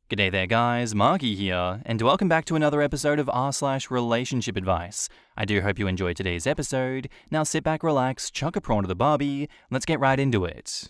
G'day there guys, Marky here, and welcome back to another episode of r/relationship advice. I do hope you enjoyed today's episode. Now sit back, relax, chuck a prawn to the barbie, let's get right into it.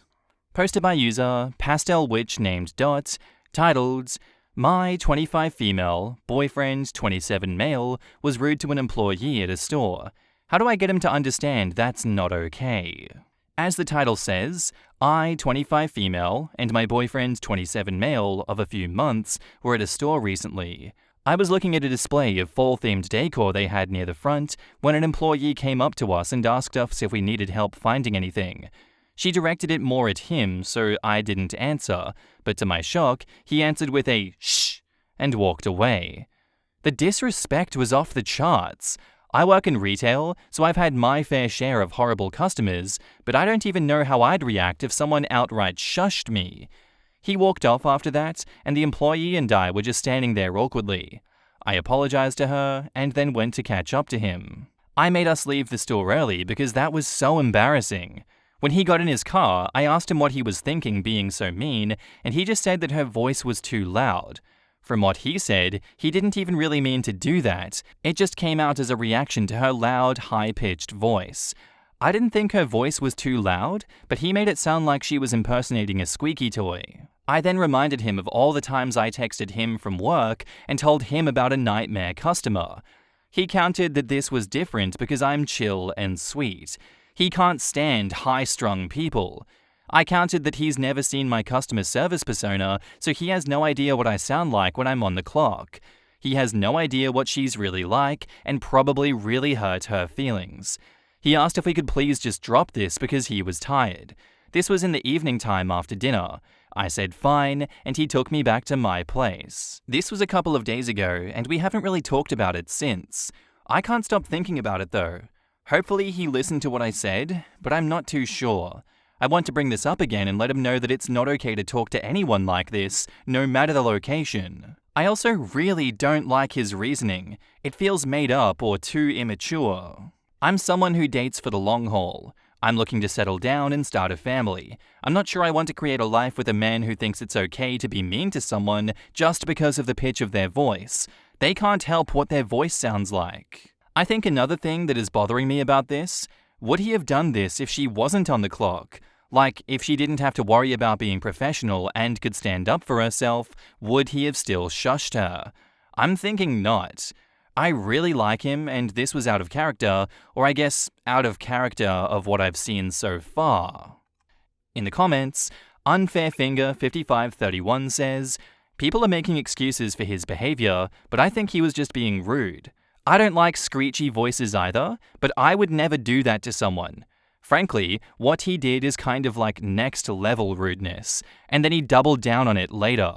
Posted by user Pastel Witch named Dot, titled, My 25 female, boyfriend 27 male was rude to an employee at a store. How do I get him to understand that's not okay? As the title says, I, 25 female, and my boyfriend, 27 male, of a few months, were at a store recently. I was looking at a display of fall-themed decor they had near the front when an employee came up to us and asked us if we needed help finding anything. She directed it more at him, so I didn't answer, but to my shock, he answered with a shh and walked away. The disrespect was off the charts. I work in retail, so I've had my fair share of horrible customers, but I don't even know how I'd react if someone outright shushed me. He walked off after that, and the employee and I were just standing there awkwardly. I apologized to her, and then went to catch up to him. I made us leave the store early because that was so embarrassing. When he got in his car, I asked him what he was thinking being so mean, and he just said that her voice was too loud. From what he said, he didn't even really mean to do that. It just came out as a reaction to her loud, high-pitched voice. I didn't think her voice was too loud, but he made it sound like she was impersonating a squeaky toy. I then reminded him of all the times I texted him from work and told him about a nightmare customer. He countered that this was different because I'm chill and sweet. He can't stand high-strung people. I countered that he's never seen my customer service persona, so he has no idea what I sound like when I'm on the clock. He has no idea what she's really like, and probably really hurt her feelings. He asked if we could please just drop this because he was tired. This was in the evening time after dinner. I said fine, and he took me back to my place. This was a couple of days ago, and we haven't really talked about it since. I can't stop thinking about it though. Hopefully he listened to what I said, but I'm not too sure. I want to bring this up again and let him know that it's not okay to talk to anyone like this, no matter the location. I also really don't like his reasoning. It feels made up or too immature. I'm someone who dates for the long haul. I'm looking to settle down and start a family. I'm not sure I want to create a life with a man who thinks it's okay to be mean to someone just because of the pitch of their voice. They can't help what their voice sounds like. I think another thing that is bothering me about this, would he have done this if she wasn't on the clock? Like, if she didn't have to worry about being professional and could stand up for herself, would he have still shushed her? I'm thinking not. I really like him, and this was out of character, or I guess out of character of what I've seen so far. In the comments, Unfairfinger5531 says, people are making excuses for his behavior, but I think he was just being rude. I don't like screechy voices either, but I would never do that to someone. Frankly, what he did is kind of like next level rudeness, and then he doubled down on it later.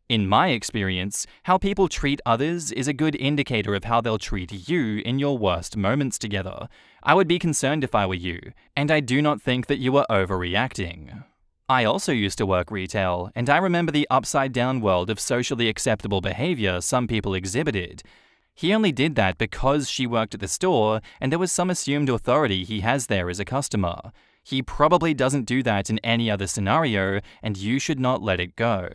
In my experience, how people treat others is a good indicator of how they'll treat you in your worst moments together. I would be concerned if I were you, and I do not think that you are overreacting. I also used to work retail, and I remember the upside-down world of socially acceptable behavior some people exhibited. He only did that because she worked at the store and there was some assumed authority he has there as a customer. He probably doesn't do that in any other scenario, and you should not let it go.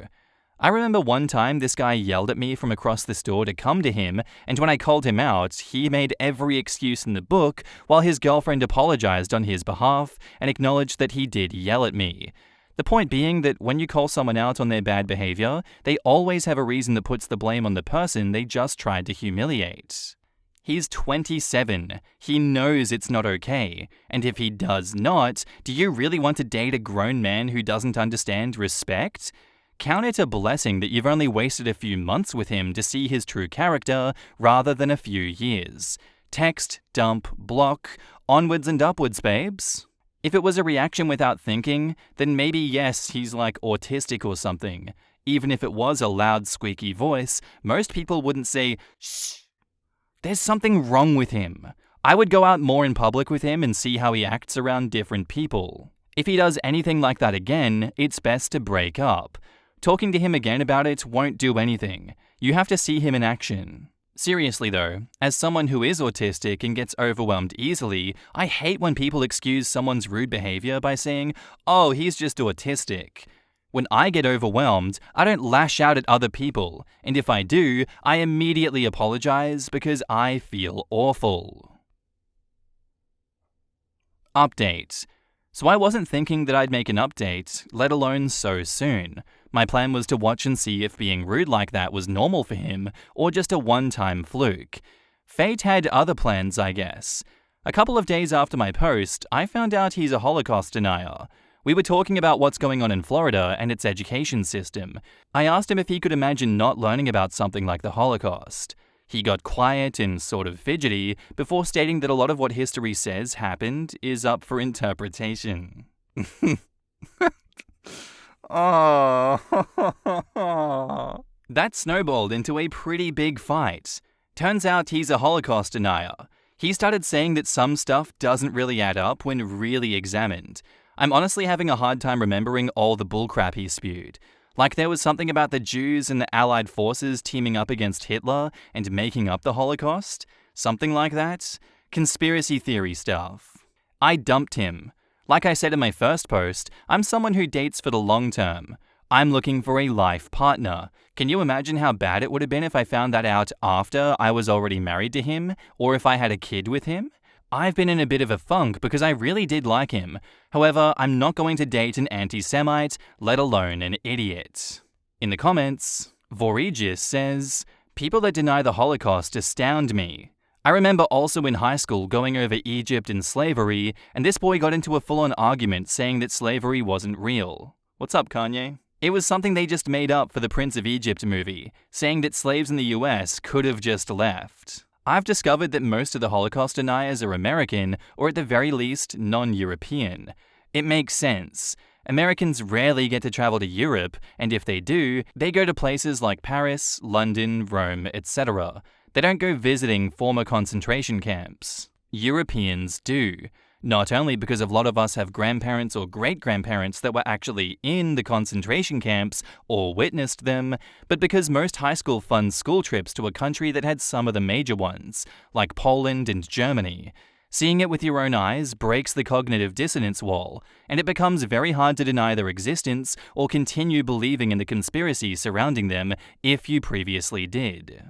I remember one time this guy yelled at me from across the store to come to him, and when I called him out, he made every excuse in the book while his girlfriend apologized on his behalf and acknowledged that he did yell at me. The point being that when you call someone out on their bad behavior, they always have a reason that puts the blame on the person they just tried to humiliate. He's 27. He knows it's not okay. And if he does not, do you really want to date a grown man who doesn't understand respect? Count it a blessing that you've only wasted a few months with him to see his true character rather than a few years. Text, dump, block, onwards and upwards, babes. If it was a reaction without thinking, then maybe yes, he's like autistic or something. Even if it was a loud, squeaky voice, most people wouldn't say, shh. There's something wrong with him. I would go out more in public with him and see how he acts around different people. If he does anything like that again, it's best to break up. Talking to him again about it won't do anything. You have to see him in action. Seriously though, as someone who is autistic and gets overwhelmed easily, I hate when people excuse someone's rude behavior by saying, oh, he's just autistic. When I get overwhelmed, I don't lash out at other people, and if I do, I immediately apologize because I feel awful. Update. So I wasn't thinking that I'd make an update, let alone so soon. My plan was to watch and see if being rude like that was normal for him, or just a one-time fluke. Fate had other plans, I guess. A couple of days after my post, I found out he's a Holocaust denier. We were talking about what's going on in Florida and its education system. I asked him if he could imagine not learning about something like the Holocaust. He got quiet and sort of fidgety before stating that a lot of what history says happened is up for interpretation. Oh. That snowballed into a pretty big fight. Turns out he's a Holocaust denier. He started saying that some stuff doesn't really add up when really examined. I'm honestly having a hard time remembering all the bullcrap he spewed. Like there was something about the Jews and the Allied forces teaming up against Hitler and making up the Holocaust? Something like that? Conspiracy theory stuff. I dumped him. Like I said in my first post, I'm someone who dates for the long term. I'm looking for a life partner. Can you imagine how bad it would have been if I found that out after I was already married to him, or if I had a kid with him? I've been in a bit of a funk because I really did like him. However, I'm not going to date an anti-Semite, let alone an idiot. In the comments, Voregis says, "People that deny the Holocaust astound me. I remember also in high school going over Egypt and slavery, and this boy got into a full-on argument saying that slavery wasn't real." What's up, Kanye? It was something they just made up for the Prince of Egypt movie, saying that slaves in the US could have just left. I've discovered that most of the Holocaust deniers are American, or at the very least, non-European. It makes sense. Americans rarely get to travel to Europe, and if they do, they go to places like Paris, London, Rome, etc. They don't go visiting former concentration camps. Europeans do. Not only because a lot of us have grandparents or great-grandparents that were actually in the concentration camps or witnessed them, but because most high school fund school trips to a country that had some of the major ones, like Poland and Germany. Seeing it with your own eyes breaks the cognitive dissonance wall, and it becomes very hard to deny their existence or continue believing in the conspiracy surrounding them if you previously did.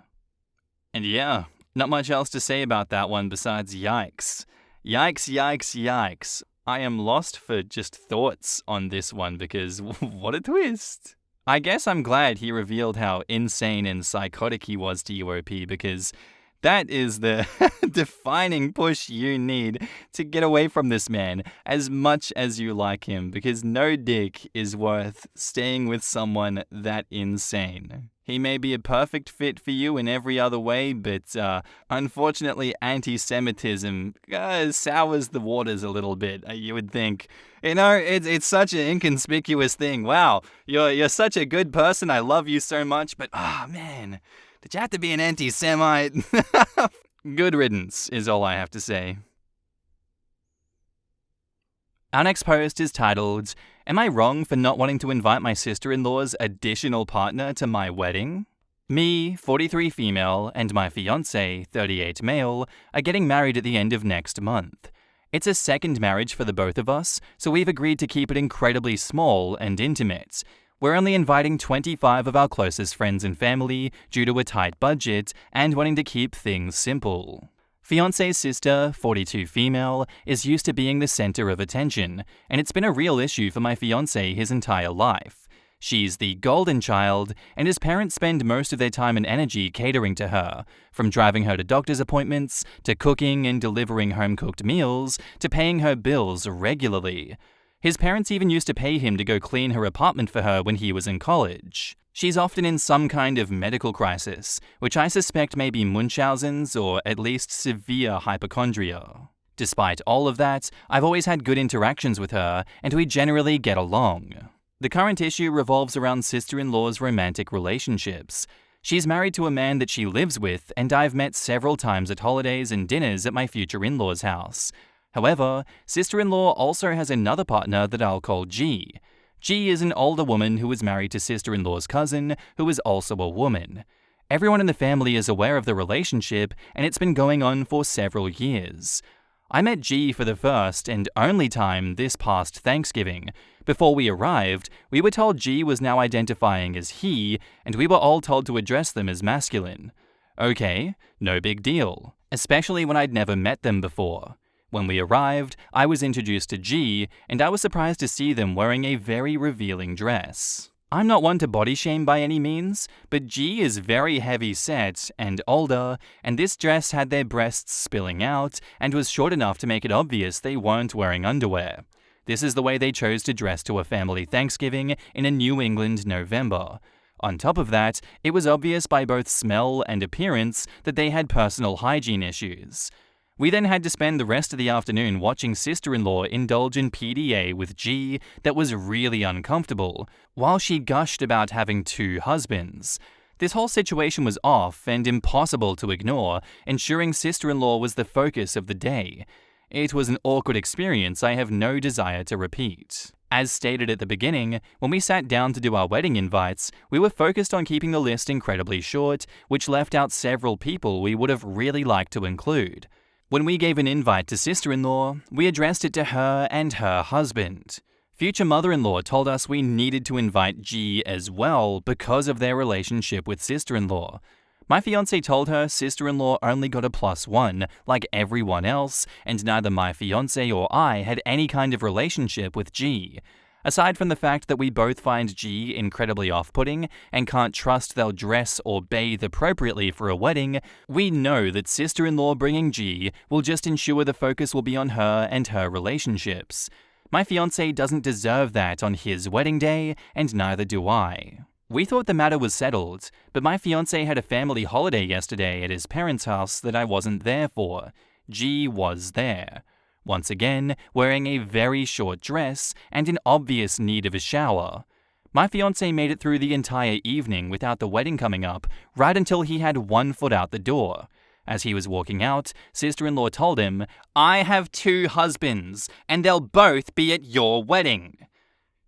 And yeah, not much else to say about that one besides yikes. Yikes, yikes, yikes. I am lost for just thoughts on this one because what a twist. I guess I'm glad he revealed how insane and psychotic he was to you, OP, because that is the defining push you need to get away from this man as much as you like him, because no dick is worth staying with someone that insane. He may be a perfect fit for you in every other way, but unfortunately anti-Semitism sours the waters a little bit, you would think. You know, it's such an inconspicuous thing. Wow, you're such a good person, I love you so much, but man, did you have to be an anti-Semite? Good riddance is all I have to say. Our next post is titled, "Am I wrong for not wanting to invite my sister-in-law's additional partner to my wedding?" Me, 43 female, and my fiancé, 38 male, are getting married at the end of next month. It's a second marriage for the both of us, so we've agreed to keep it incredibly small and intimate. We're only inviting 25 of our closest friends and family due to a tight budget and wanting to keep things simple. Fiancé's sister, 42 female, is used to being the center of attention, and it's been a real issue for my fiancé his entire life. She's the golden child, and his parents spend most of their time and energy catering to her, from driving her to doctor's appointments, to cooking and delivering home-cooked meals, to paying her bills regularly. His parents even used to pay him to go clean her apartment for her when he was in college. She's often in some kind of medical crisis, which I suspect may be Munchausen's or at least severe hypochondria. Despite all of that, I've always had good interactions with her, and we generally get along. The current issue revolves around sister-in-law's romantic relationships. She's married to a man that she lives with, and I've met several times at holidays and dinners at my future in-law's house. However, sister-in-law also has another partner that I'll call G. G is an older woman who is married to sister-in-law's cousin, who is also a woman. Everyone in the family is aware of the relationship, and it's been going on for several years. I met G for the first and only time this past Thanksgiving. Before we arrived, we were told G was now identifying as he, and we were all told to address them as masculine. Okay, no big deal, especially when I'd never met them before. When we arrived, I was introduced to G, and I was surprised to see them wearing a very revealing dress. I'm not one to body shame by any means, but G is very heavy set and older, and this dress had their breasts spilling out and was short enough to make it obvious they weren't wearing underwear. This is the way they chose to dress to a family Thanksgiving in a New England November. On top of that, it was obvious by both smell and appearance that they had personal hygiene issues. We then had to spend the rest of the afternoon watching sister-in-law indulge in PDA with G that was really uncomfortable, while she gushed about having 2 husbands. This whole situation was off and impossible to ignore, ensuring sister-in-law was the focus of the day. It was an awkward experience I have no desire to repeat. As stated at the beginning, when we sat down to do our wedding invites, we were focused on keeping the list incredibly short, which left out several people we would have really liked to include. When we gave an invite to sister-in-law, we addressed it to her and her husband. Future mother-in-law told us we needed to invite G as well because of their relationship with sister-in-law. My fiancé told her sister-in-law only got a +1 like everyone else, and neither my fiancé or I had any kind of relationship with G. Aside from the fact that we both find G incredibly off-putting and can't trust they'll dress or bathe appropriately for a wedding, we know that sister-in-law bringing G will just ensure the focus will be on her and her relationships. My fiancé doesn't deserve that on his wedding day, and neither do I. We thought the matter was settled, but my fiancé had a family holiday yesterday at his parents' house that I wasn't there for. G was there. Once again, wearing a very short dress and in obvious need of a shower. My fiancé made it through the entire evening without the wedding coming up, right until he had 1 foot out the door. As he was walking out, sister-in-law told him, "I have 2 husbands, and they'll both be at your wedding."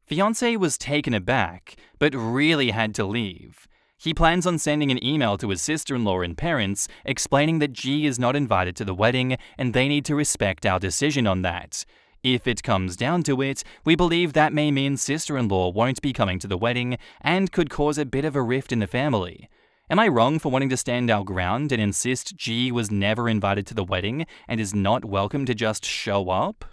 Fiancé was taken aback, but really had to leave. He plans on sending an email to his sister-in-law and parents explaining that G is not invited to the wedding and they need to respect our decision on that. If it comes down to it, we believe that may mean sister-in-law won't be coming to the wedding and could cause a bit of a rift in the family. Am I wrong for wanting to stand our ground and insist G was never invited to the wedding and is not welcome to just show up?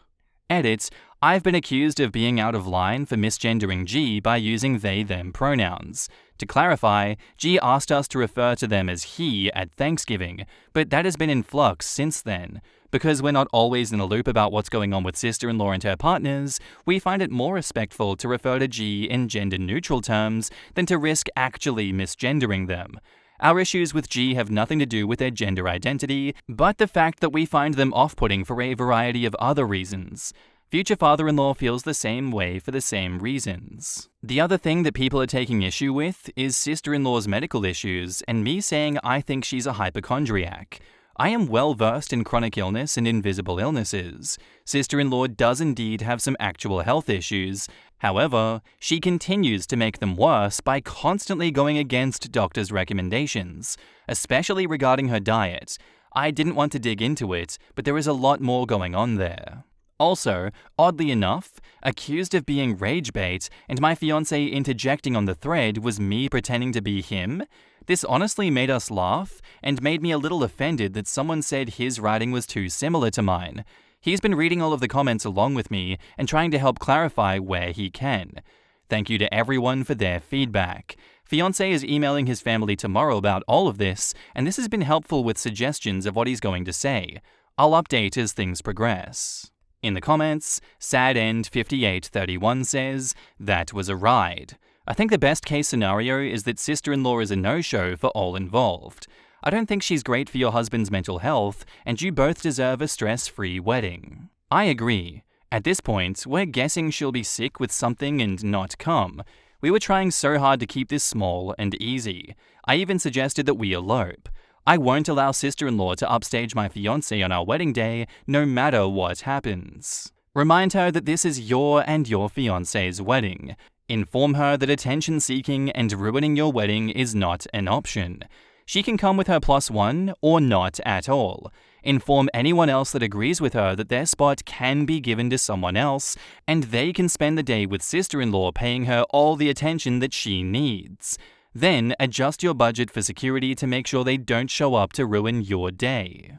Edit, I've been accused of being out of line for misgendering G by using they-them pronouns. To clarify, G asked us to refer to them as he at Thanksgiving, but that has been in flux since then. Because we're not always in the loop about what's going on with sister-in-law and her partners, we find it more respectful to refer to G in gender-neutral terms than to risk actually misgendering them. Our issues with G have nothing to do with their gender identity, but the fact that we find them off-putting for a variety of other reasons. Future father-in-law feels the same way for the same reasons. The other thing that people are taking issue with is sister-in-law's medical issues and me saying I think she's a hypochondriac. I am well versed in chronic illness and invisible illnesses. Sister-in-law does indeed have some actual health issues. However, she continues to make them worse by constantly going against doctors' recommendations, especially regarding her diet. I didn't want to dig into it, but there is a lot more going on there. Also, oddly enough, accused of being rage bait and my fiancé interjecting on the thread was me pretending to be him? This honestly made us laugh and made me a little offended that someone said his writing was too similar to mine. He's been reading all of the comments along with me and trying to help clarify where he can. Thank you to everyone for their feedback. Fiancé is emailing his family tomorrow about all of this, and this has been helpful with suggestions of what he's going to say. I'll update as things progress. In the comments, SadEnd5831 says, "That was a ride. I think the best case scenario is that sister-in-law is a no-show for all involved. I don't think she's great for your husband's mental health, and you both deserve a stress-free wedding." I agree. At this point, we're guessing she'll be sick with something and not come. We were trying so hard to keep this small and easy. I even suggested that we elope. I won't allow sister-in-law to upstage my fiancé on our wedding day, no matter what happens. Remind her that this is your and your fiancé's wedding. Inform her that attention-seeking and ruining your wedding is not an option. She can come with her +1 or not at all. Inform anyone else that agrees with her that their spot can be given to someone else, and they can spend the day with sister-in-law paying her all the attention that she needs. Then adjust your budget for security to make sure they don't show up to ruin your day.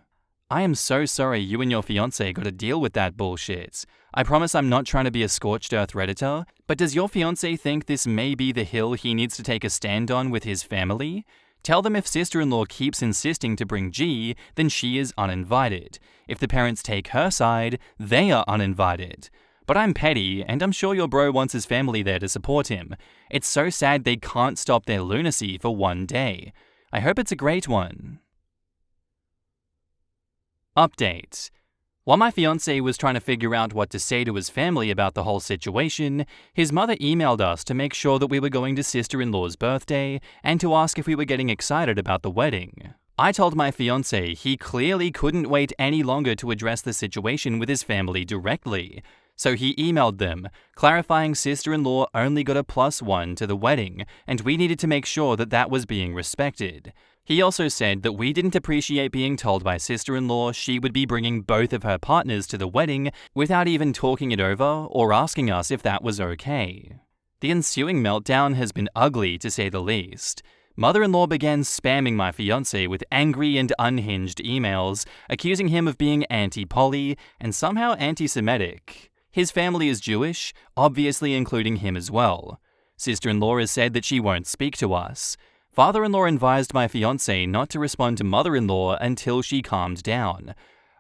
I am so sorry you and your fiancé got to deal with that bullshit. I promise I'm not trying to be a scorched earth Redditor, but does your fiancé think this may be the hill he needs to take a stand on with his family? Tell them if sister-in-law keeps insisting to bring G, then she is uninvited. If the parents take her side, they are uninvited. But I'm petty, and I'm sure your bro wants his family there to support him. It's so sad they can't stop their lunacy for one day. I hope it's a great one. Update. While my fiancé was trying to figure out what to say to his family about the whole situation, his mother emailed us to make sure that we were going to sister-in-law's birthday and to ask if we were getting excited about the wedding. I told my fiancé he clearly couldn't wait any longer to address the situation with his family directly, so he emailed them, clarifying sister-in-law only got a +1 to the wedding, and we needed to make sure that that was being respected. He also said that we didn't appreciate being told by sister-in-law she would be bringing both of her partners to the wedding without even talking it over or asking us if that was okay. The ensuing meltdown has been ugly to say the least. Mother-in-law began spamming my fiancé with angry and unhinged emails, accusing him of being anti-poly and somehow anti-Semitic. His family is Jewish, obviously including him as well. Sister-in-law has said that she won't speak to us. Father-in-law advised my fiancé not to respond to mother-in-law until she calmed down.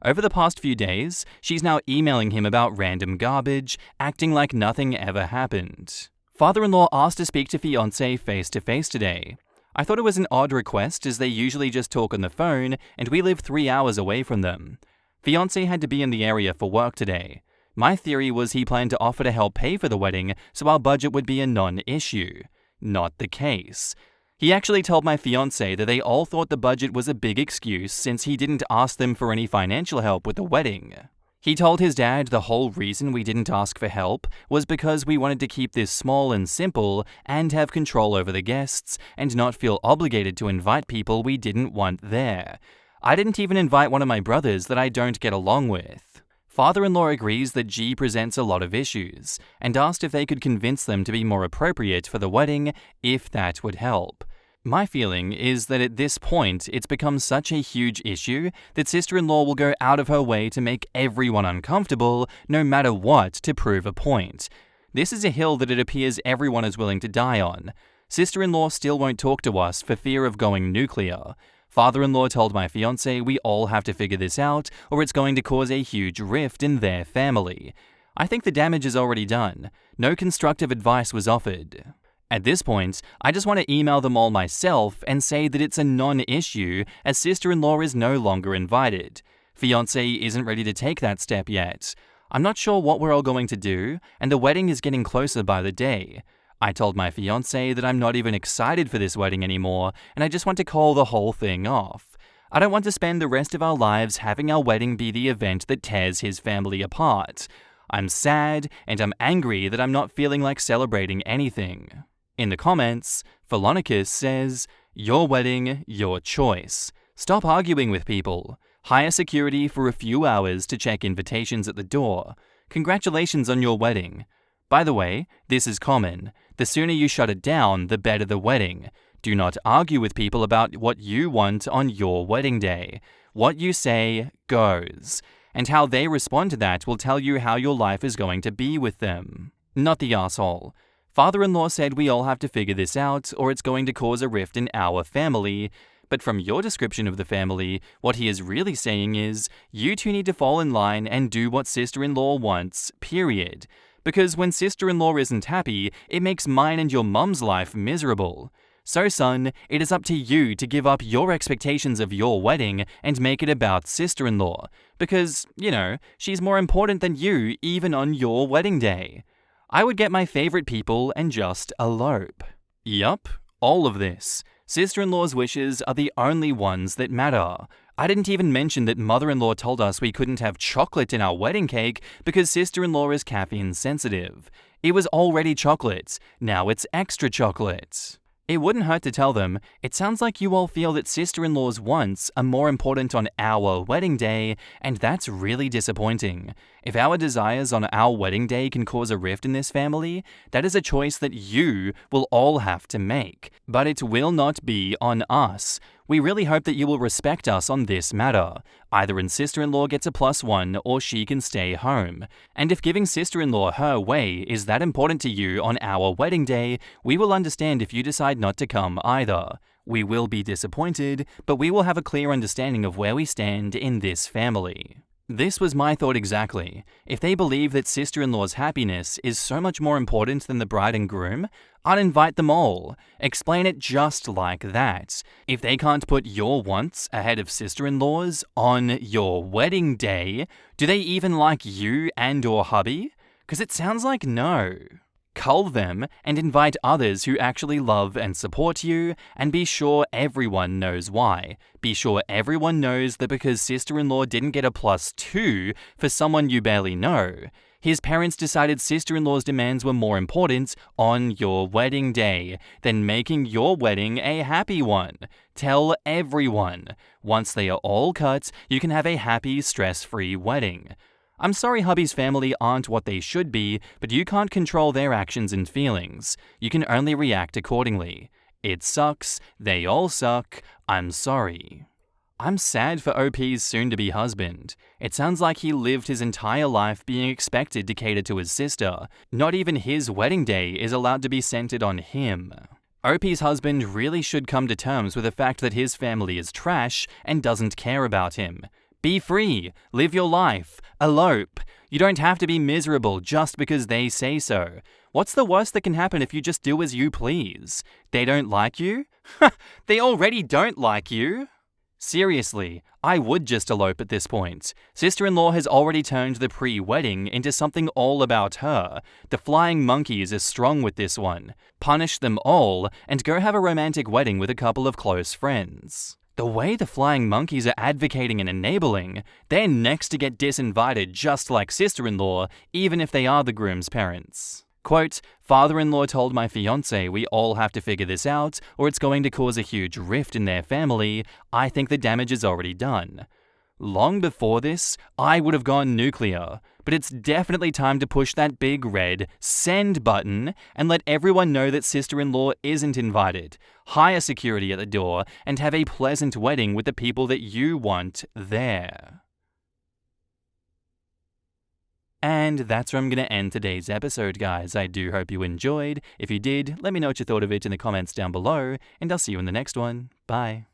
Over the past few days, she's now emailing him about random garbage, acting like nothing ever happened. Father-in-law asked to speak to fiancé face-to-face today. I thought it was an odd request as they usually just talk on the phone and we live 3 hours away from them. Fiancé had to be in the area for work today. My theory was he planned to offer to help pay for the wedding so our budget would be a non-issue. Not the case. He actually told my fiancé that they all thought the budget was a big excuse since he didn't ask them for any financial help with the wedding. He told his dad the whole reason we didn't ask for help was because we wanted to keep this small and simple and have control over the guests and not feel obligated to invite people we didn't want there. I didn't even invite one of my brothers that I don't get along with. Father-in-law agrees that G presents a lot of issues and asked if they could convince them to be more appropriate for the wedding if that would help. My feeling is that at this point it's become such a huge issue that sister-in-law will go out of her way to make everyone uncomfortable no matter what to prove a point. This is a hill that it appears everyone is willing to die on. Sister-in-law still won't talk to us for fear of going nuclear. Father-in-law told my fiancé we all have to figure this out or it's going to cause a huge rift in their family. I think the damage is already done. No constructive advice was offered. At this point, I just want to email them all myself and say that it's a non-issue as sister-in-law is no longer invited. Fiancé isn't ready to take that step yet. I'm not sure what we're all going to do, and the wedding is getting closer by the day. I told my fiancé that I'm not even excited for this wedding anymore, and I just want to call the whole thing off. I don't want to spend the rest of our lives having our wedding be the event that tears his family apart. I'm sad, and I'm angry that I'm not feeling like celebrating anything. In the comments, Philonicus says, "Your wedding, your choice. Stop arguing with people. Hire security for a few hours to check invitations at the door. Congratulations on your wedding. By the way, this is common. The sooner you shut it down, the better the wedding. Do not argue with people about what you want on your wedding day. What you say goes. And how they respond to that will tell you how your life is going to be with them." Not the asshole. Father-in-law said we all have to figure this out or it's going to cause a rift in our family. But from your description of the family, what he is really saying is, you two need to fall in line and do what sister-in-law wants, period. Because when sister-in-law isn't happy, it makes mine and your mum's life miserable. So son, it is up to you to give up your expectations of your wedding and make it about sister-in-law. Because, she's more important than you even on your wedding day. I would get my favorite people and just elope. Yup, all of this. Sister-in-law's wishes are the only ones that matter. I didn't even mention that mother-in-law told us we couldn't have chocolate in our wedding cake because sister-in-law is caffeine sensitive. It was already chocolate, now it's extra chocolate. It wouldn't hurt to tell them, it sounds like you all feel that sister-in-law's wants are more important on our wedding day, and that's really disappointing. If our desires on our wedding day can cause a rift in this family, that is a choice that you will all have to make. But it will not be on us. We really hope that you will respect us on this matter. Either in sister-in-law gets a +1 or she can stay home. And if giving sister-in-law her way is that important to you on our wedding day, we will understand if you decide not to come either. We will be disappointed, but we will have a clear understanding of where we stand in this family. This was my thought exactly. If they believe that sister-in-law's happiness is so much more important than the bride and groom, I'd invite them all. Explain it just like that. If they can't put your wants ahead of sister-in-law's on your wedding day, do they even like you and or hubby? 'Cause it sounds like no. Cull them and invite others who actually love and support you, and be sure everyone knows why. Be sure everyone knows that because sister-in-law didn't get a +2 for someone you barely know, his parents decided sister-in-law's demands were more important on your wedding day than making your wedding a happy one. Tell everyone. Once they are all cut, you can have a happy, stress-free wedding. I'm sorry hubby's family aren't what they should be, but you can't control their actions and feelings. You can only react accordingly. It sucks. They all suck. I'm sorry. I'm sad for OP's soon-to-be husband. It sounds like he lived his entire life being expected to cater to his sister. Not even his wedding day is allowed to be centered on him. OP's husband really should come to terms with the fact that his family is trash and doesn't care about him. Be free, live your life, elope. You don't have to be miserable just because they say so. What's the worst that can happen if you just do as you please? They don't like you? They already don't like you. Seriously, I would just elope at this point. Sister-in-law has already turned the pre-wedding into something all about her. The flying monkeys are strong with this one. Punish them all and go have a romantic wedding with a couple of close friends. The way the flying monkeys are advocating and enabling, they're next to get disinvited just like sister-in-law, even if they are the groom's parents. Quote, father-in-law told my fiancé we all have to figure this out or it's going to cause a huge rift in their family. I think the damage is already done. Long before this, I would have gone nuclear, but it's definitely time to push that big red send button and let everyone know that sister-in-law isn't invited. Hire security at the door and have a pleasant wedding with the people that you want there. And that's where I'm going to end today's episode, guys. I do hope you enjoyed. If you did, let me know what you thought of it in the comments down below, and I'll see you in the next one. Bye.